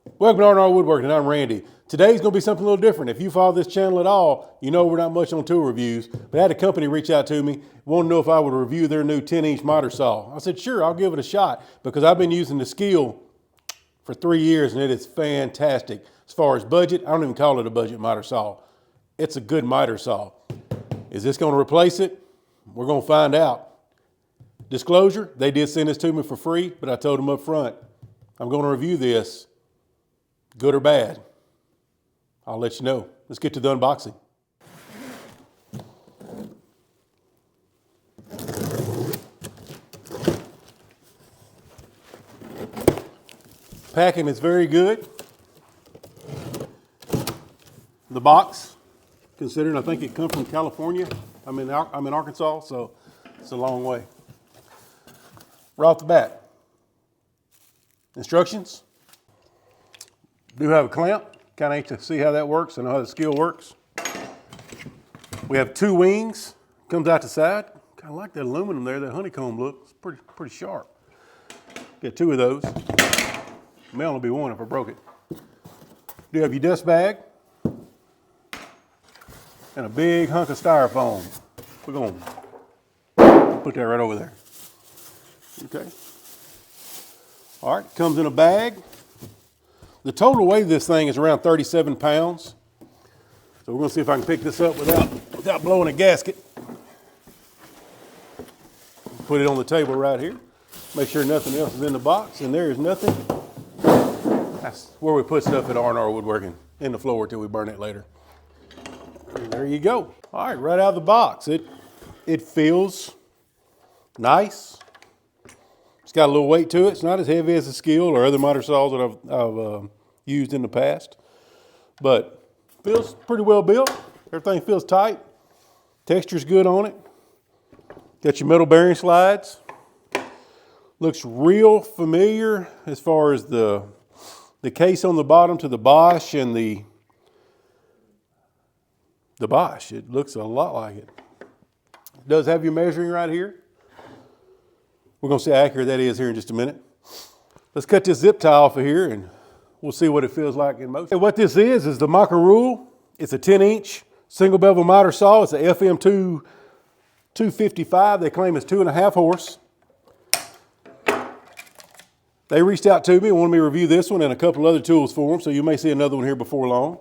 Welcome to R&R Woodworking, and I'm Randy. Today's going to be something a little different. If you follow this channel at all, you know we're not much on tool reviews, but I had a company reach out to me, wanted to know if I would review their new 10-inch miter saw. I said, sure, I'll give it a shot, because I've been using the SKIL for 3 years, and it is fantastic. As far as budget, I don't even call it a budget miter saw. It's a good miter saw. Is this going to replace it? We're going to find out. Disclosure, they did send this to me for free, but I told them up front, I'm going to review this. Good or bad, I'll let you know. Let's get to the unboxing. Packing is very good. The box, considering I think it comes from California. I'm in Arkansas, so it's a long way. Right off the bat, instructions. Do have a clamp, kind of need to see how that works and how the SKIL works. We have 2 wings, comes out the side. Kind of like that aluminum there, that honeycomb look. It's pretty sharp. Get 2 of those. May only be 1 if I broke it. Do have your dust bag and a big hunk of styrofoam. We're going to put that right over there. Okay. All right, comes in a bag. The total weight of this thing is around 37 pounds. So we're going to see if I can pick this up without blowing a gasket. Put it on the table right here. Make sure nothing else is in the box, and there is nothing. That's where we put stuff at R&R Woodworking, in the floor till we burn it later. And there you go. All right, right out of the box. It feels nice. It's got a little weight to it. It's not as heavy as the SKIL or other miter saws that I've used in the past, but feels pretty well built. Everything feels tight. Texture's good on it. Got your metal bearing slides. Looks real familiar as far as the case on the bottom to the Bosch and the Bosch. It looks a lot like it. It does have your measuring right here. We're going to see how accurate that is here in just a minute. Let's cut this zip tie off of here and we'll see what it feels like in motion. And what this is the Maka Rule. It's a 10-inch single bevel miter saw. It's a FM 255. They claim it's 2.5 horse. They reached out to me and wanted me to review this one and a couple other tools for them, so you may see another one here before long.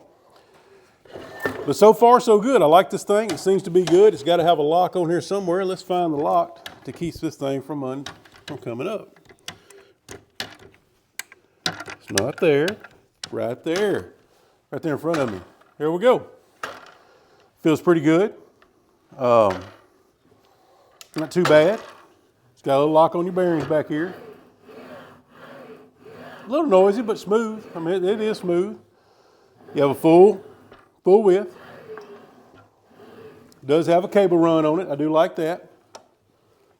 But so far, so good. I like this thing. It seems to be good. It's got to have a lock on here somewhere. Let's find the lock to keep this thing from coming up. It's not there. Right there. Right there in front of me. Here we go. Feels pretty good. Not too bad. It's got a little lock on your bearings back here. A little noisy, but smooth. I mean, it is smooth. You have a full width. It does have a cable run on it. I do like that.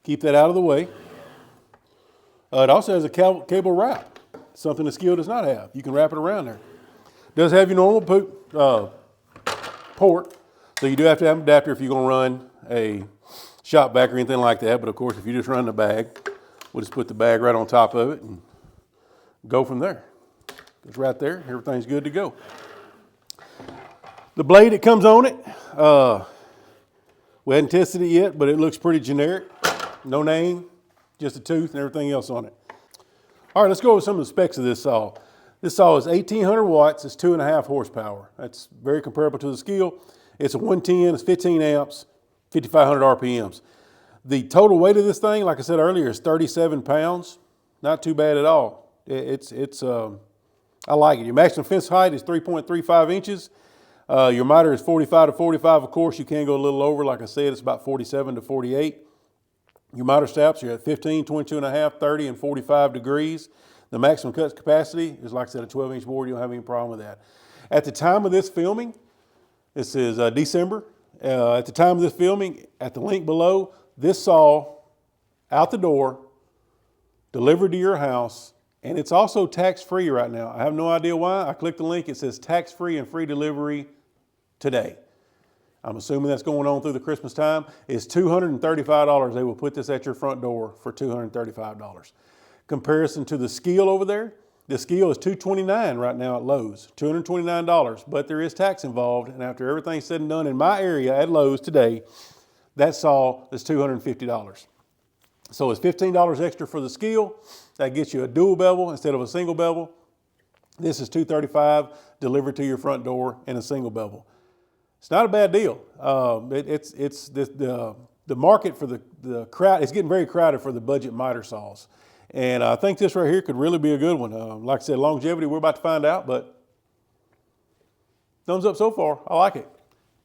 Keep that out of the way. It also has a cable wrap, something the SKIL does not have. You can wrap it around there. It does have your normal port, so you do have to have an adapter if you're going to run a shop vac or anything like that. But of course, if you just run the bag, we'll just put the bag right on top of it and go from there. It's right there. Everything's good to go. The blade that comes on it, we hadn't tested it yet, but it looks pretty generic. No name, just a tooth and everything else on it. All right, let's go over some of the specs of this saw. This saw is 1,800 watts. It's 2.5 horsepower. That's very comparable to the SKIL. It's a 110, it's 15 amps, 5,500 RPMs. The total weight of this thing, like I said earlier, is 37 pounds. Not too bad at all. I like it. Your maximum fence height is 3.35 inches. Your miter is 45 to 45. Of course, you can go a little over. Like I said, it's about 47 to 48. Your miter stops are at 15, 22.5, 30, and 45 degrees. The maximum cut capacity is, like I said, a 12-inch board. You don't have any problem with that. At the time of this filming, this is December. At the time of this filming, at the link below, this saw out the door, delivered to your house, and it's also tax-free right now. I have no idea why. I clicked the link. It says tax-free and free delivery today. I'm assuming that's going on through the Christmas time. It's $235. They will put this at your front door for $235. Comparison to the SKIL over there, The SKIL is $229 right now at Lowe's, $229, but there is tax involved, and after everything's said and done in my area at Lowe's today, that saw is $250. So it's $15 extra for the SKIL. That gets you a dual bevel instead of a single bevel. This is $235 delivered to your front door in a single bevel. It's not a bad deal. The market for the crowd, it's getting very crowded for the budget miter saws. And I think this right here could really be a good one. Like I said, longevity, we're about to find out, but thumbs up so far. I like it.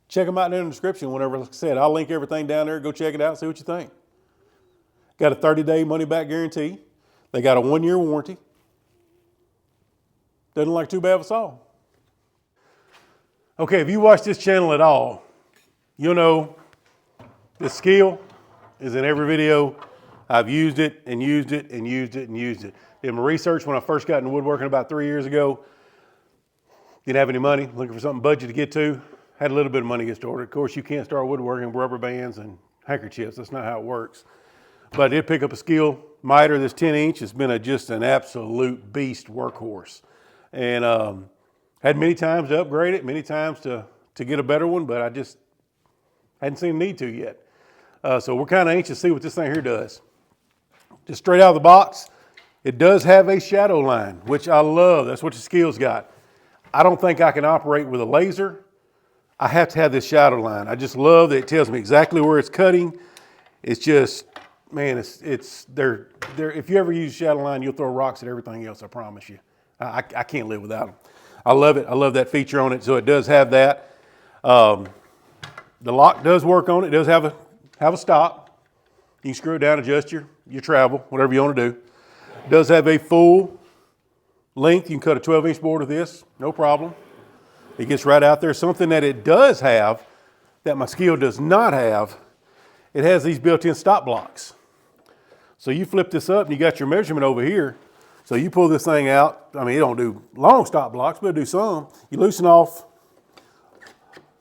Check them out in the description whenever, like I said, I'll link everything down there. Go check it out, see what you think. Got a 30-day money-back guarantee. They got a 1-year warranty. Doesn't look like too bad of a saw. Okay, if you watch this channel at all, you'll know this SKIL is in every video. I've used it and used it and used it and used it. Did my research when I first got into woodworking about 3 years ago. Didn't have any money, looking for something budget to get to. Had a little bit of money to get started. Of course, you can't start woodworking with rubber bands and handkerchiefs. That's not how it works. But I did pick up a SKIL miter, this 10-inch. It's been just an absolute beast workhorse. And had many times to upgrade it, many times to get a better one, but I just hadn't seen a need to yet. So we're kind of anxious to see what this thing here does. Just straight out of the box, it does have a shadow line, which I love. That's what the SKIL's got. I don't think I can operate with a laser. I have to have this shadow line. I just love that it tells me exactly where it's cutting. It's just, man, if you ever use a shadow line, you'll throw rocks at everything else, I promise you. I can't live without them. I love it. I love that feature on it. So it does have that. The lock does work on it. It does have a stop. You can screw it down, adjust your travel, whatever you want to do. It does have a full length. You can cut a 12-inch board with this, no problem. It gets right out there. Something that it does have that my SKIL does not have, it has these built-in stop blocks. So you flip this up and you got your measurement over here. So you pull this thing out. I mean, it don't do long stop blocks, but it'll do some. You loosen off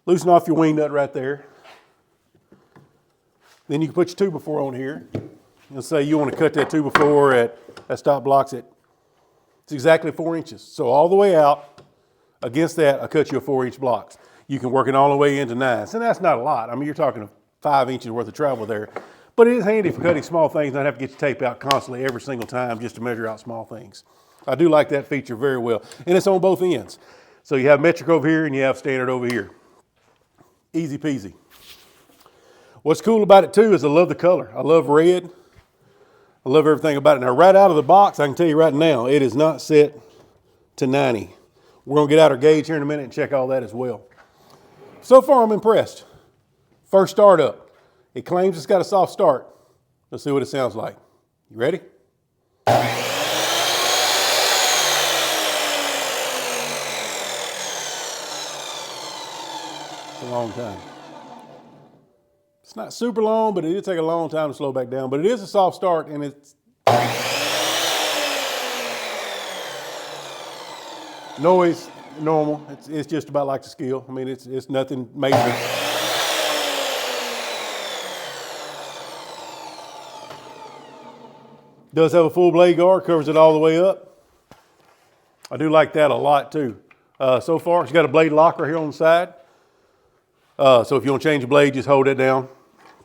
your wing nut right there. Then you can put your 2x4 on here. And say you want to cut that 2x4 at that stop blocks it's exactly 4 inches. So all the way out against that, I cut you a 4-inch blocks. You can work it all the way into 9s. And that's not a lot. I mean, you're talking 5 inches worth of travel there. But it is handy for cutting small things, not have to get your tape out constantly every single time just to measure out small things. I do like that feature very well. And it's on both ends. So you have metric over here and you have standard over here. Easy peasy. What's cool about it too is I love the color. I love red. I love everything about it. Now right out of the box, I can tell you right now, it is not set to 90. We're gonna get out our gauge here in a minute and check all that as well. So far I'm impressed. First startup. It claims it's got a soft start. Let's see what it sounds like. You ready? It's a long time. It's not super long, but it did take a long time to slow back down. But it is a soft start, and it's noise normal. It's just about like the SKIL. I mean, it's nothing major. Does have a full blade guard, covers it all the way up. I do like that a lot too. So far, it's got a blade lock right here on the side. So if you want to change the blade, just hold it down,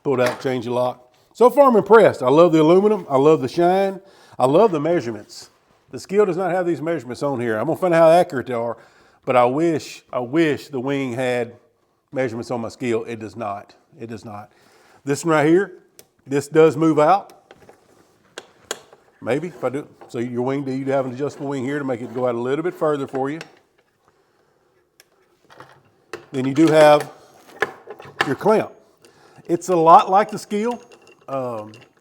pull it out, change the lock. So far, I'm impressed. I love the aluminum. I love the shine. I love the measurements. The SKIL does not have these measurements on here. I'm gonna find out how accurate they are, but I wish the wing had measurements on my SKIL. It does not. It does not. This one right here, this does move out. Maybe if I do. So your wing, do you have an adjustable wing here to make it go out a little bit further for you? Then you do have your clamp. It's a lot like the SKIL.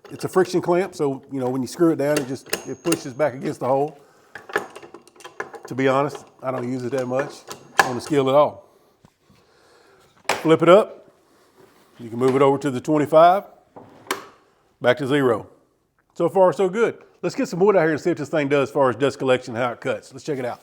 It's a friction clamp, so you know when you screw it down, it pushes back against the hole. To be honest, I don't use it that much on the SKIL at all. Flip it up. You can move it over to the 25, back to 0. So far, so good. Let's get some wood out here and see what this thing does as far as dust collection and how it cuts. Let's check it out.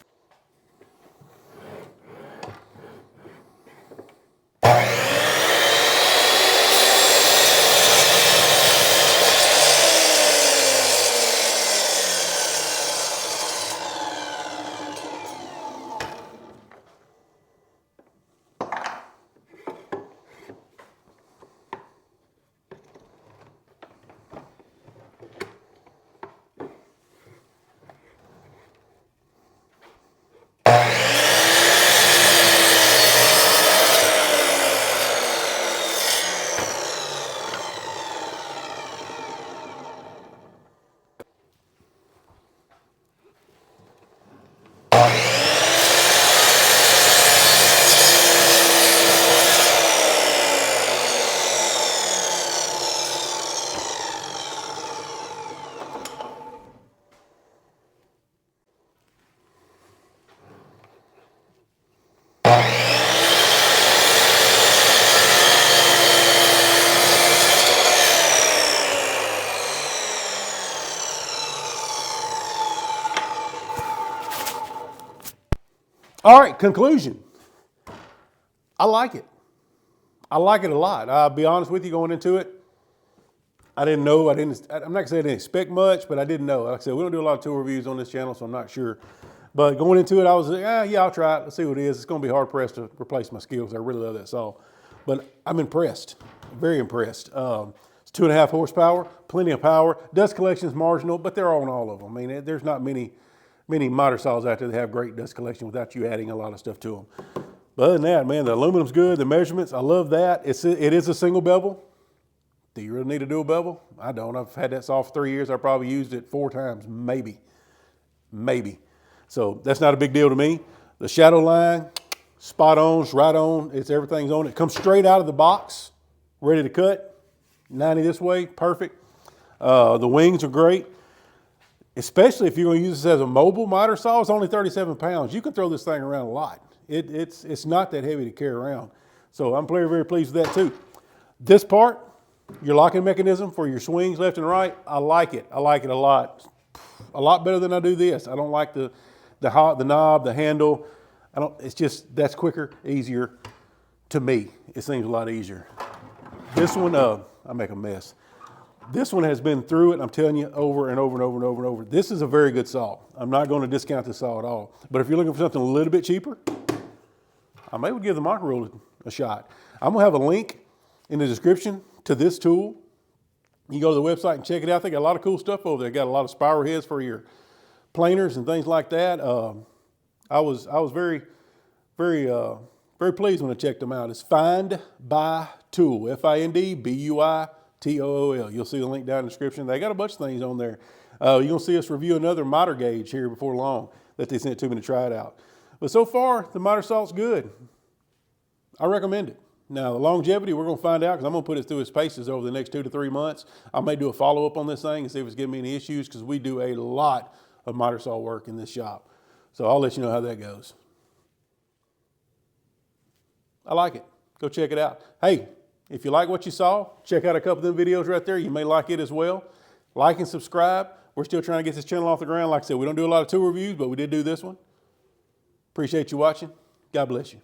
All right, conclusion. I like it. I like it a lot. I'll be honest with you, going into it, I didn't know. I'm not gonna say I didn't expect much, but I didn't know. Like I said, we don't do a lot of tool reviews on this channel, so I'm not sure. But going into it, I was like, yeah, I'll try it. Let's see what it is. It's gonna be hard pressed to replace my SKIL because I really love that saw. But I'm impressed, very impressed. It's 2.5 horsepower, plenty of power. Dust collection is marginal, but they're on all of them. I mean, there's not many miter saws out there that have great dust collection without you adding a lot of stuff to them. But other than that, man, the aluminum's good. The measurements, I love that. It is a single bevel. Do you really need a dual bevel? I don't. I've had that saw for 3 years. I probably used it 4 times, maybe. So that's not a big deal to me. The shadow line, spot on, it's right on. Everything's on it. Comes straight out of the box, ready to cut. 90 this way, perfect. The wings are great, especially if you're going to use this as a mobile miter saw. It's only 37 pounds. You can throw this thing around a lot. It's not that heavy to carry around. So I'm very, very pleased with that too. This part, your locking mechanism for your swings left and right, I like it. I like it a lot better than I do this. I don't like the knob, the handle. It's just, that's quicker, easier to me. It seems a lot easier. This one, I make a mess. This one has been through it, I'm telling you, over and over and over and over and over. This is a very good saw. I'm not going to discount this saw at all. But if you're looking for something a little bit cheaper, I may give the micro roller a shot. I'm gonna have a link in the description to this tool. You go to the website and check it out. They got a lot of cool stuff over there. Got a lot of spiral heads for your planers and things like that. I was very pleased when I checked them out. It's Find Buy Tool, FINDBUITOOL. You'll see the link down in the description. They got a bunch of things on there. You're gonna see us review another miter gauge here before long that they sent to me to try it out. But so far, the miter saw's good. I recommend it. Now, the longevity, we're going to find out because I'm going to put it through its paces over the next 2 to 3 months. I may do a follow-up on this thing and see if it's giving me any issues because we do a lot of miter saw work in this shop. So I'll let you know how that goes. I like it. Go check it out. Hey, if you like what you saw, check out a couple of them videos right there. You may like it as well. Like and subscribe. We're still trying to get this channel off the ground. Like I said, we don't do a lot of tool reviews, but we did do this one. Appreciate you watching. God bless you.